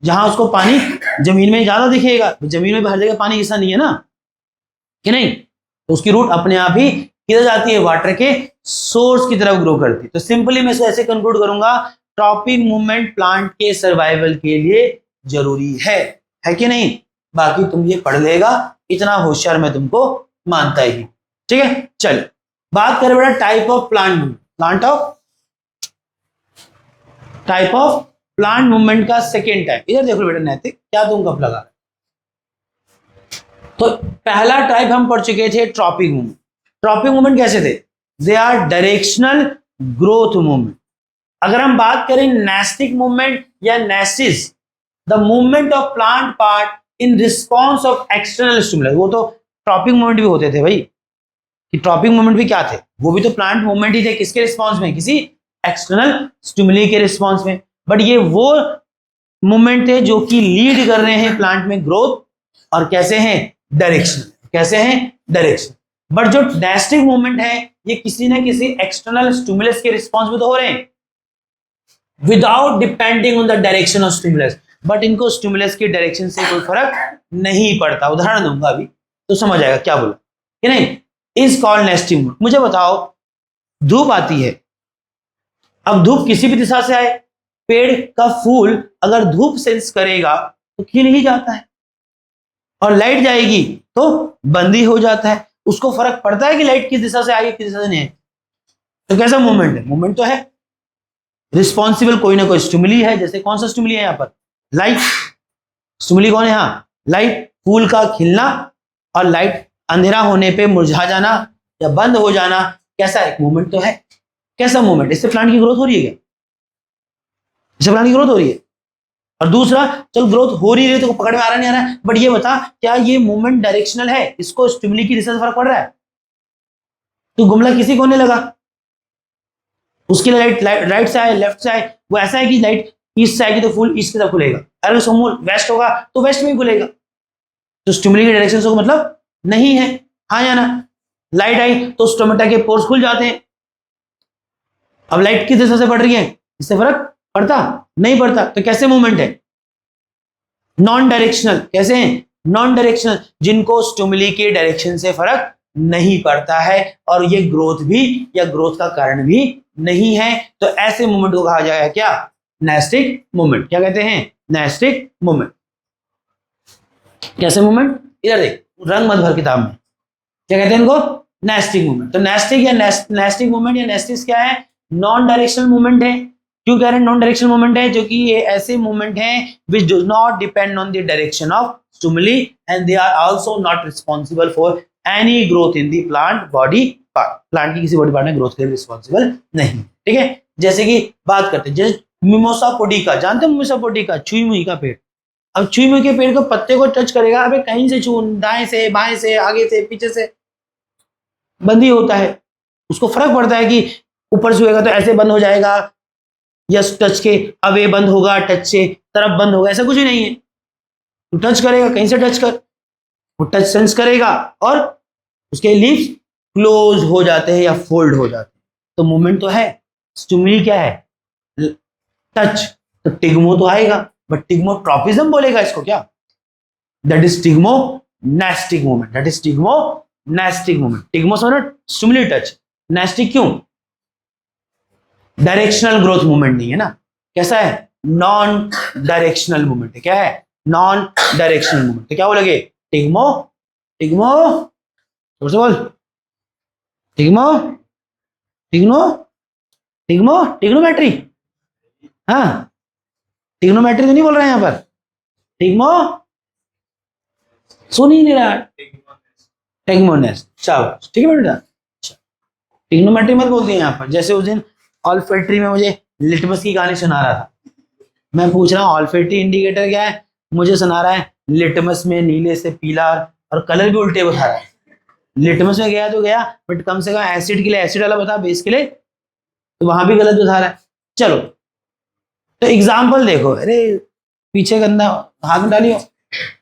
जहां उसको पानी जमीन में ज्यादा दिखेगा, जमीन में हर जगह पानी ऐसा नहीं है ना, कि नहीं? तो उसकी रूट अपने आप ही किधर जाती है? वाटर के सोर्स की तरफ ग्रो करती है। तो सिंपली मैं इसको ऐसे कंक्लूड करूंगा, ट्रॉपिक मूवमेंट प्लांट के सर्वाइवल के लिए जरूरी है कि नहीं? बाकी तुम ये पढ़ लेगा, इतना होशियार मैं तुमको मानता ही। ठीक है, चल बात करें बेटा type of plant movement. Type of plant movement का सेकेंड टाइप, इधर देखो बेटा नैतिक, क्या तुम कब लगा? तो पहला टाइप हम पढ़ चुके थे ट्रॉपिक मूवमेंट। ट्रॉपिक मूवमेंट कैसे थे? They are directional growth movement. अगर हम बात करें नेस्टिक मूवमेंट या nasties, the movement of plant part in response of external stimulus, वो तो ट्रॉपिक मूवमेंट भी होते थे भाई। कि ट्रॉपिक मूवमेंट भी क्या थे? वो भी तो प्लांट मूवमेंट ही थे। किसके रिस्पॉन्स में? किसी एक्सटर्नल स्टिमुली के रिस्पॉन्स में। बट ये वो मूवमेंट थे जो कि लीड कर रहे हैं प्लांट में ग्रोथ, और कैसे हैं? डायरेक्शन। कैसे हैं? डायरेक्शन। बट जो नेस्टिक मूवमेंट है ये किसी न किसी एक्सटर्नल स्टिमुलस के रिस्पॉन्स में तो हो रहे हैं, without depending on the direction of stimulus. But इनको स्टिमुलस की डायरेक्शन से कोई फर्क नहीं पड़ता। उदाहरण दूंगा अभी तो समझ आएगा क्या बोला कि नहीं। Is called nastic movement. मुझे बताओ, धूप आती है, अब धूप किसी भी दिशा से आए, पेड़ का फूल अगर धूप सेंस करेगा तो खिल ही जाता है, और लाइट जाएगी तो बंद ही हो जाता है। उसको फर्क पड़ता है कि लाइट किस दिशा से आई किस दिशा से नहीं आई? तो कैसा मूवमेंट है? मूवमेंट तो है। रिस्पॉन्सिबल कोई ना कोई स्टिमुली है। जैसे कौन सा स्टिमुली है यहाँ पर? लाइट। स्टिमुली कौन है यहाँ? लाइट। फूल का खिलना और लाइट अंधेरा होने पे मुरझा जाना या बंद हो जाना, कैसा एक मूवमेंट तो है। कैसा मूवमेंट? इससे प्लांट की ग्रोथ हो रही है क्या? इससे प्लांट की ग्रोथ हो रही है। और दूसरा, चल ग्रोथ हो रही है तो पकड़ में आ रहा नहीं आ रहा है, बट ये बता क्या ये मूवमेंट डायरेक्शनल है? इसको स्टिमुली की दिशा से फर्क पड़ रहा है? तू गुमला किसी को नहीं लगा, उसके लिए लाइट राइट से आए लेफ्ट से आए, वो ऐसा है कि लाइट ईस्ट से आएगी तो फूल ईस्ट की तरफ खुलेगा, अगर समूल वेस्ट होगा तो वेस्ट में ही खुलेगा। तो स्टिमुली के डायरेक्शन से मतलब नहीं है, हाँ या ना? लाइट आई तो स्टोमेटा के पोर्स खुल जाते हैं। अब लाइट किस दिशा से पड़ रही है, इससे फर्क पड़ता नहीं पड़ता। तो कैसे मूवमेंट है? Non directional. कैसे हैं? नॉन डायरेक्शनल, जिनको स्टिमुली के डायरेक्शन से फर्क नहीं पड़ता है और ये ग्रोथ भी या ग्रोथ का कारण भी नहीं है। तो ऐसे मूवमेंट को कहा जाएगा क्या? Nastic movement. क्या कहते हैं? Nastic movement. कैसे मूवमेंट? इधर देख, रंग मत भर किताब में। क्या कहते हैं इनको? Nastic movement. तो नेस्टिक या नेस्टिक मूवमेंट या नेस्टिस क्या है? नॉन डायरेक्शनल मूवमेंट है, क्यों कह रहे हैं नॉन डायरेक्शनल मूवमेंट है? क्योंकि ये ऐसे मूवमेंट हैं which do not depend on the direction of stimuli and they are also not responsible for any growth in the plant body part. Plant की किसी बॉडी पार्ट में ग्रोथ के लिए रिस्पॉन्सिबल नहीं। ठीक है, जैसे कि बात करते हैं जैसे मिमोसा पोडिका, जानते हैं मिमोसा पोडिका, छुई मुई का पेड़। अब छुई मुई के पेड़ को पत्ते को टच करेगा, अबे कहीं से छू, दाएं से बाएं से आगे से पीछे से बंद ही होता है। उसको फर्क पड़ता है कि ऊपर छुएगा तो ऐसे बंद हो जाएगा या टच के अवे बंद होगा, टच से तरफ बंद होगा, ऐसा कुछ ही नहीं है। तो टच करेगा, कहीं से टच कर, वो टच सेंस करेगा और उसके लीव्स क्लोज हो जाते हैं या फोल्ड हो जाते हैं। तो मूवमेंट तो है, स्टिमुली क्या है? टच। तो टिग्मो तो आएगा, बट टिग्मोट्रोपिज्म बोलेगा इसको क्या? That is thigmonastic movement, that is thigmonastic movement. Thigmo समझो स्टिमुली टच, नेस्टिक क्यों? डायरेक्शनल ग्रोथ मूवमेंट नहीं है ना। कैसा है? नॉन डायरेक्शनल मूवमेंट है। क्या है? Non directional movement. तो क्या बोलोगे? टिग्मो टिग्मो बोल टिग्मो टिग्नो टिग्मो टिग्नोमेट्री। हाँ, टिग्नोमेट्री तो नहीं बोल रहे हैं यहां पर। टिग्मो सुन ही नहीं रहा। टिग्मोनेस, शाबाश, ठीक है बेटा। टिग्नोमेट्री मत बोलते हैं यहाँ पर। जैसे उस दिन ऑल्फैक्टरी में मुझे लिटमस की कहानी सुना रहा था, मैं पूछ रहा हूँ ऑल्फैक्टरी इंडिकेटर क्या है, मुझे सुना रहा है लिटमस में नीले से पीला और कलर भी उल्टे बता रहा है। लिटमस में गया तो गया, बट कम से कम एसिड के लिए एसिड वाला बता, बेस के लिए तो वहां भी गलत बता रहा है। चलो तो एग्जाम्पल देखो, अरे पीछे गंदा हाथ में डालियो।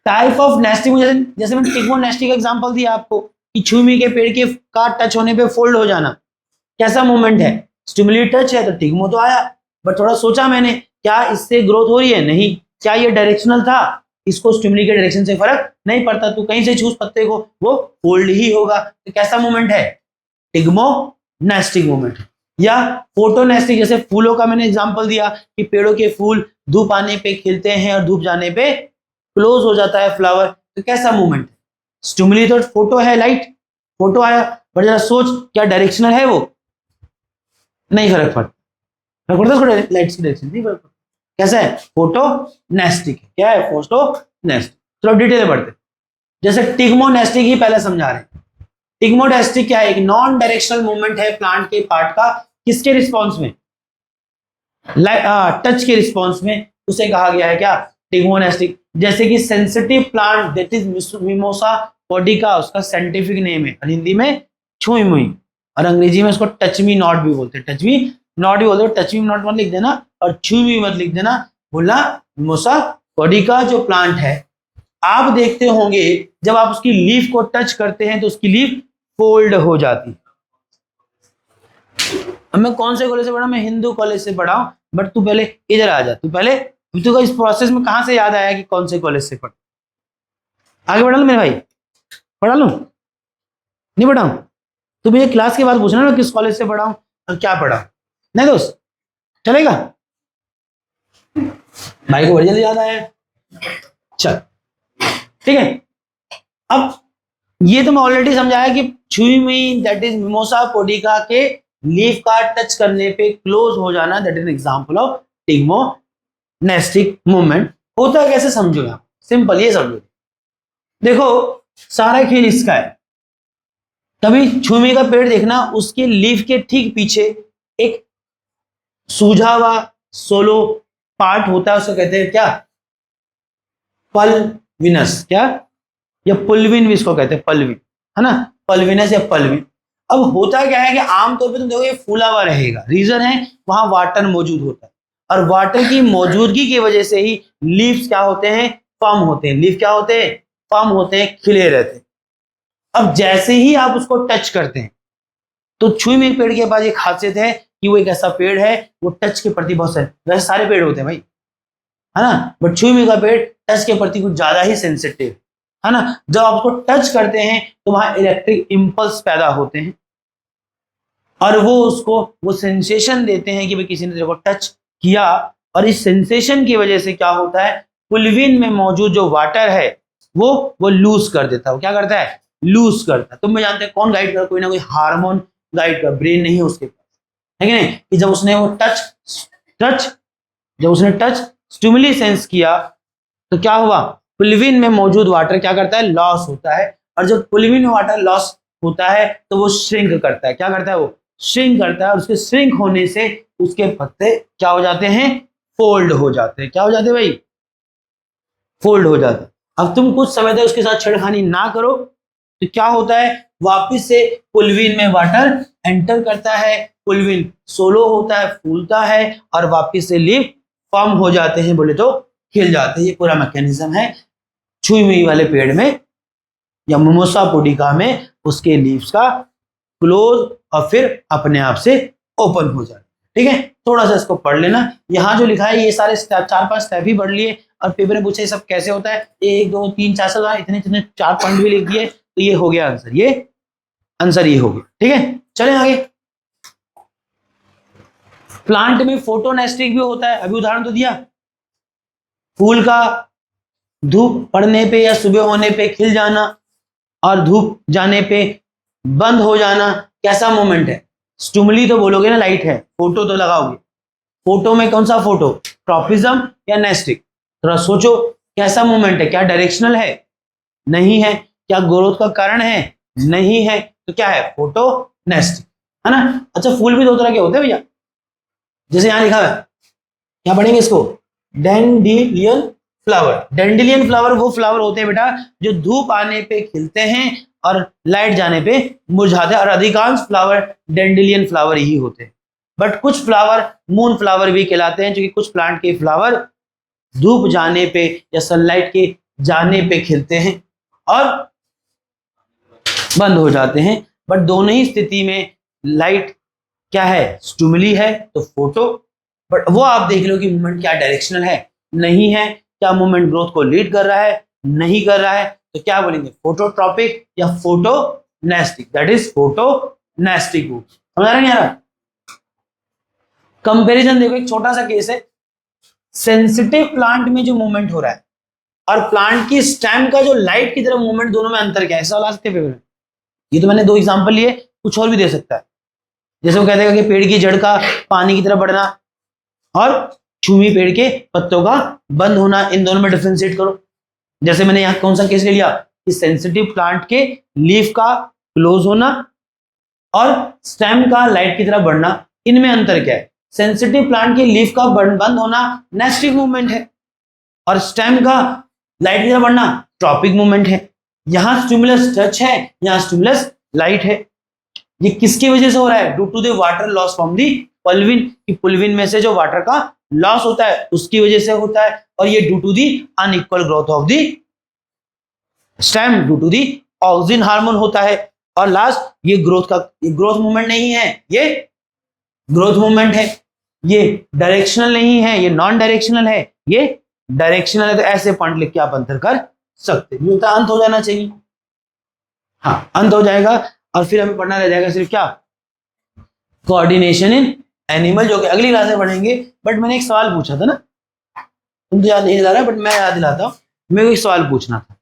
टाइप ऑफ नेस्टिंग, जैसे मैंने टिग्मोनेस्टी का एग्जाम्पल दिया आपको कि छुई के पेड़ के का टच होने पे फोल्ड हो जाना, कैसा मूवमेंट है? स्टिमुली टच है तो टिग्मो तो आया, बट थोड़ा सोचा मैंने, क्या इससे ग्रोथ हो रही है? नहीं। क्या ये डायरेक्शनल था? इसको स्टिमुली के डायरेक्शन से फर्क नहीं पड़ता, तू कहीं से छूस पत्ते को वो फोल्ड ही होगा। तो कैसा मूवमेंट है? टिग्मोनेस्टिक मूवमेंट। या फोटोनेस्टिक, जैसे फूलों का मैंने एग्जांपल दिया कि पेड़ों के फूल धूप आने पे खिलते हैं और धूप जाने पे क्लोज हो जाता है फ्लावर। तो कैसा मूवमेंट? स्टिमुली तो फोटो है, लाइट, फोटो आया, बट जरा सोच क्या डायरेक्शनल है? वो नहीं फर्क पड़ता, फर्क पड़ता है लाइट की डायरेक्शन, नहीं फर्क पड़ता। कैसा है? फोटोनेस्टिक। क्या है? फोटोनेस्टिक। चलो डिटेल बढ़ते। जैसे टिग्मोनेस्टिक ही पहले समझा रहे हैं। टिग्मोनेस्टिक क्या है? एक नॉन डायरेक्शनल मूवमेंट है प्लांट के पार्ट का, किसके रिस्पॉन्स में? टच के रिस्पॉन्स में। उसे कहा गया है क्या? टिग्मोनेस्टिक। जैसे कि sensitive plant that is mimosa pudica, उसका साइंटिफिक नेम है, और हिंदी में छुई मुई, और अंग्रेजी में उसको टच मी नॉट भी बोलते हैं। टच मी नॉट भी बोलते हैं, टच मी नॉट मत लिख देना और छुई मुई मत लिख देना। बोला मिमोसा पोडिका जो प्लांट है, आप देखते होंगे जब आप उसकी लीफ को टच करते हैं तो उसकी लीफ फोल्ड हो जाती है। अब मैं कौन से कॉलेज से पढ़ा? मैं हिंदू कॉलेज से पढ़ा हूं, बट तू पहले इधर आ जा। तू पहले तू इस प्रोसेस में कहां से याद आया कि कौन से कॉलेज से पढ़? आगे बढ़ा लू मेरे भाई? पढ़ा लू? नहीं पढ़ाऊं? तो मुझे क्लास के बाद पूछना ना किस कॉलेज से पढ़ा हूं और क्या पढ़ा। नहीं दोस्त, चलेगा? भाई को बड़ी जल्दी याद आया। चल ठीक है। अब ये तो मैं ऑलरेडी समझाया कि छुई मुई दैट इज मिमोसा पोडिका के लीफ का टच करने पे क्लोज हो जाना, that is an example of thigmonastic movement. होता कैसे समझो यहां? सिंपल, ये समझो। देखो सारा खेल इसका है। कभी छुई मुई का पेड़ देखना, उसके लीफ के ठीक पीछे एक सूझा हुआ सोलो पार्ट होता है, उसको कहते हैं क्या? पल्विनस। क्या? या पुल्विन भी इसको कहते हैं, पल्विन, है ना? पल्विनस या पल्विन। अब होता क्या है कि आमतौर पे तुम देखो ये फूला हुआ रहेगा, रीजन है वहां वाटर मौजूद होता है, और वाटर की मौजूदगी की वजह से ही लीव्स क्या होते हैं? फर्म होते हैं। लीफ क्या होते हैं? फर्म होते हैं, खिले रहते हैं। अब जैसे ही आप उसको टच करते हैं, तो छुई मुई पेड़ के पास एक खासियत है कि वो एक ऐसा पेड़ है, वो टच के प्रति बहुत वैसे सारे पेड़ होते हैं भाई, है ना, बट छुई मुई का पेड़ टच के प्रति कुछ ज्यादा ही सेंसिटिव, है ना। जब आप उसको टच करते हैं तो वहां इलेक्ट्रिक इंपल्स पैदा होते हैं, और वो उसको वो सेंसेशन देते हैं कि भाई किसी ने तेरे को टच किया, और इस सेंसेशन की वजह से क्या होता है? पुल्विन में मौजूद जो वाटर है वो लूज कर देता है। वो क्या करता है? लूज करता है। तुम भी जानते हैं कौन गाइड कर? कोई ना कोई हार्मोन गाइड कर, ब्रेन नहीं है उसके पास, है कि नहीं? कि जब उसने वो टच टच, जब उसने टच स्टिमुली सेंस किया तो क्या हुआ, पुल्विन में मौजूद वाटर क्या करता है, लॉस होता है। और जब पुल्विन में वाटर लॉस होता है तो वो श्रिंक करता है, क्या करता है, वो श्रिंक करता है। और उसके श्रिंक होने से उसके पत्ते क्या हो जाते हैं, फोल्ड हो जाते हैं। क्या हो जाते हैं भाई, फोल्ड हो जाते हैं। अब तुम कुछ समय तक उसके साथ छेड़खानी ना करो तो क्या होता है, वापिस से पुल्विन में वाटर एंटर करता है, पुल्विन सोलो होता है, फूलता है और वापिस से लीफ फॉर्म हो जाते हैं, बोले तो खिल जाते हैं। ये पूरा मैकेनिज्म है छुई मुई वाले पेड़ में या मोमोसा पुडिका में, उसके लीव्स का क्लोज और फिर अपने आप से ओपन हो जाए। ठीक है, थोड़ा सा इसको पढ़ लेना। यहाँ जो लिखा है ये सारे स्टेप, 4-5 स्टेप ही पढ़ लिए और पेपर में पूछे सब कैसे होता है, 1 2 3 4 सब इतने इतने 4 पॉइंट भी लिख दिए तो ये हो गया आंसर, ये आंसर ये हो गया। ठीक है, चलें आगे। प्लांट में फोटोनेस्टिक भी होता है, अभी उदाहरण तो दिया, फूल का धूप पड़ने पे या सुबह होने पे खिल जाना और धूप जाने पे बंद हो जाना, कैसा मोमेंट है, स्टिमुली तो बोलोगे ना, लाइट है, फोटो तो लगाओगे, फोटो में कौन सा फोटो, ट्रॉपिज्म या नेस्टिक, थोड़ा सोचो कैसा मोमेंट है, क्या डायरेक्शनल है, नहीं है, क्या ग्रोथ का कारण है, नहीं है, तो क्या है, फोटो नेस्टिक, है ना। अच्छा, फूल भी 2 तरह के होते हैं भैया, जैसे यहां लिखा है, क्या पढ़ेंगे इसको, डैंडिलियन फ्लावर। डैंडिलियन फ्लावर वो फ्लावर होते हैं बेटा जो धूप आने पे खिलते हैं और लाइट जाने पे मुरझाते हैं, और अधिकांश फ्लावर डैंडिलियन फ्लावर ही होते हैं। बट कुछ फ्लावर मून फ्लावर भी कहलाते हैं, क्योंकि कुछ प्लांट के फ्लावर धूप जाने पे या सनलाइट के जाने पे खिलते हैं और बंद हो जाते हैं। बट दोनों ही स्थिति में लाइट क्या है, स्टिमुली है तो फोटो, बट वो आप देख लो कि मूवमेंट क्या डायरेक्शनल है, नहीं है, क्या मूवमेंट ग्रोथ को लीड कर रहा है, नहीं कर रहा है, तो क्या बोलेंगे, फोटोट्रॉपिक या फोटोनेस्टिक, दैट इज फोटोनेस्टिक ग्रुप। समझ आ रहा है। कंपैरिजन देखो, एक छोटा सा केस है, सेंसिटिव प्लांट में जो मूवमेंट हो रहा है और प्लांट की स्टेम का जो लाइट की तरफ मूवमेंट, दोनों में अंतर क्या है, ऐसा ला सकते हैं पेपर में। ये तो मैंने 2 एग्जांपल लिए, कुछ और भी दे सकता है। जैसे वो कहते हैं कि पेड़ की जड़ का पानी की तरफ बढ़ना और छुमी पेड़ के पत्तों का बंद होना, इन दोनों में डिफरेंशिएट करो। जैसे मैंने यहाँ कौन सा केस ले लिया कि सेंसिटिव प्लांट के लीफ का क्लोज होना और स्टेम का लाइट की तरफ बढ़ना, इनमें अंतर क्या है, सेंसिटिव प्लांट के लीफ का बंद होना नेस्टिक मूवमेंट है और स्टेम का लाइट की तरफ बढ़ना ट्रॉपिक मूवमेंट है। यहां स्टिमुलस टच है, यहां स्टिमुलस लाइट है। ये किसकी वजह से हो रहा है, due to the water loss from the pulvini, कि पुल्विन में से जो वाटर का लॉस होता है उसकी वजह से होता है, और ये due to the unequal growth of the stem, due to the auxin hormone होता है। और लास्ट ये ग्रोथ मूवमेंट नहीं है, ये ग्रोथ मूवमेंट है, ये डायरेक्शनल नहीं है, ये नॉन डायरेक्शनल है, ये डायरेक्शनल है। तो ऐसे पॉइंट लिख के आप अंतर कर सकते हैं। अंत हो जाना चाहिए, हाँ अंत हो जाएगा, और फिर हमें पढ़ना रह जाएगा सिर्फ क्या, कोऑर्डिनेशन इन एनिमल, जो कि अगली क्लास में पढ़ेंगे। बट मैंने एक सवाल पूछा था ना, तुम तो याद नहीं दिला रहा, बट मैं याद दिलाता हूं, मेरे को एक सवाल पूछना था।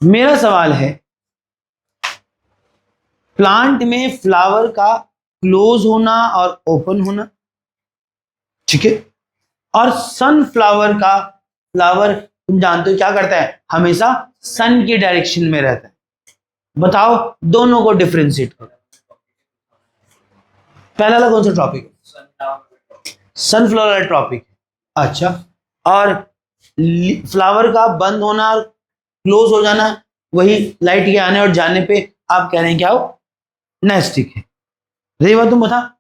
मेरा सवाल है, प्लांट में फ्लावर का क्लोज होना और ओपन होना, ठीक है, और सनफ्लावर का फ्लावर तुम जानते हो क्या करता है, हमेशा सन की डायरेक्शन में रहता है। बताओ दोनों को डिफरेंशिएट करो। पहला वाला कौन सा टॉपिक, सनफ्लावर टॉपिक, अच्छा, और फ्लावर का बंद होना और क्लोज हो जाना वही लाइट के आने और जाने पे आप कह रहे हैं क्या हो, नेस्टिक है। रही बात, तुम बता,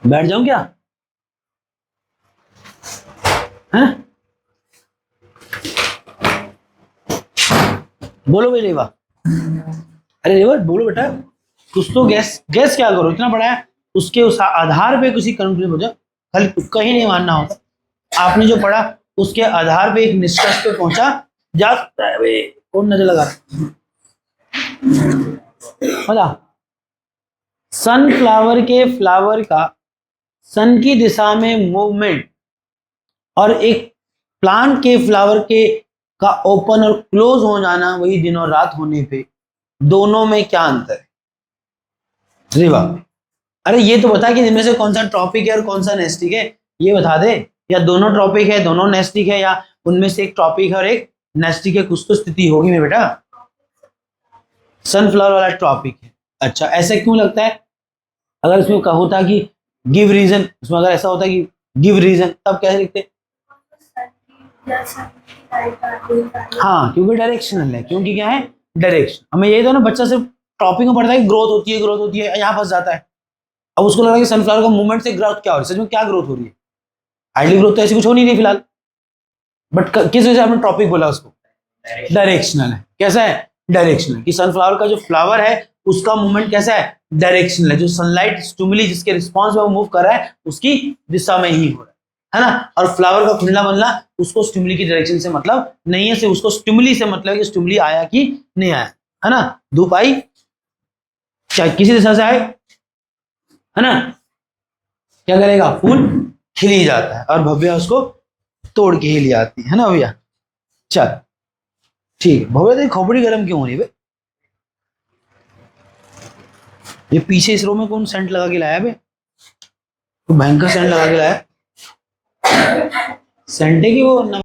बैठ जाऊं क्या, है बोलो भाई रेवा, अरे रेवा बोलो बेटा, कुछ तो गैस क्या करो, इतना बड़ा है, उसके उस आधार पे किसी कंक्लूजन हो जाओ, खाली तुक्का ही नहीं मानना होता। आपने जो पढ़ा उसके आधार पे एक निष्कर्ष पे पहुंचा जा सकता है। भाई कौन नजर लगा, बोला सनफ्लावर के फ्लावर का सन की दिशा में मूवमेंट और एक प्लांट के फ्लावर के का ओपन और क्लोज हो जाना, वही दिन और रात होने पे, दोनों में क्या अंतर है। रिवा। अरे ये तो बता कि इनमें से कौन सा ट्रॉपिक है और कौन सा नेस्टिक है, ये बता दे। या दोनों ट्रॉपिक है दोनों नेस्टिक है, या उनमें से एक ट्रॉपिक है और एक नेस्टिक है, कुछ तो स्थिति होगी मेरे बेटा। सनफ्लावर वाला ट्रॉपिक है। अच्छा, ऐसा क्यों लगता है? अगर इसमें होता कि गिव रीजन, उसमें अगर ऐसा होता कि गिव रीजन, तब कैसे लिखते? हाँ, क्योंकि डायरेक्शनल है, क्योंकि क्या है, डायरेक्शन। हमें ये तो ना, बच्चा सिर्फ टॉपिक में पढ़ता है कि ग्रोथ होती है, ग्रोथ होती है, यहाँ फंस जाता है। अब उसको लग रहा है कि सनफ्लावर का मूवमेंट से ग्रोथ क्या हो रही है, सच में क्या ग्रोथ हो रही है? आइडली ग्रोथ तो ऐसी कुछ हो नहीं रही फिलहाल, बट किस वजह से आपने टॉपिक बोला उसको? डायरेक्शनल है। कैसा है? डायरेक्शनल। कि सनफ्लावर का जो फ्लावर है उसका मूवमेंट कैसा है? डायरेक्शनल है। जो सनलाइट स्टिमुली जिसके रिस्पॉन्स में वो मूव कर रहा है उसकी दिशा में ही हो रहा है ना। और फ्लावर का खुलना बनना, उसको स्टिमुली की डायरेक्शन से मतलब नहीं है, सिर्फ उसको स्टिमुली से मतलब है कि स्टिमुली आया कि नहीं आया, है ना। धूप आई, चाहे किसी दिशा से आए, है ना, क्या करेगा? फूल खिल ही जाता है और भव्या उसको तोड़ के ही ले आती है ना भैया। चल ठीक है। भव्या तेरी खोपड़ी गर्म क्यों हो रही है? ये पीछे इस रो में कौन सेंट लगा के लाया बे? तो भयंकर सेंट लगा के लाया। सेंट है कि वो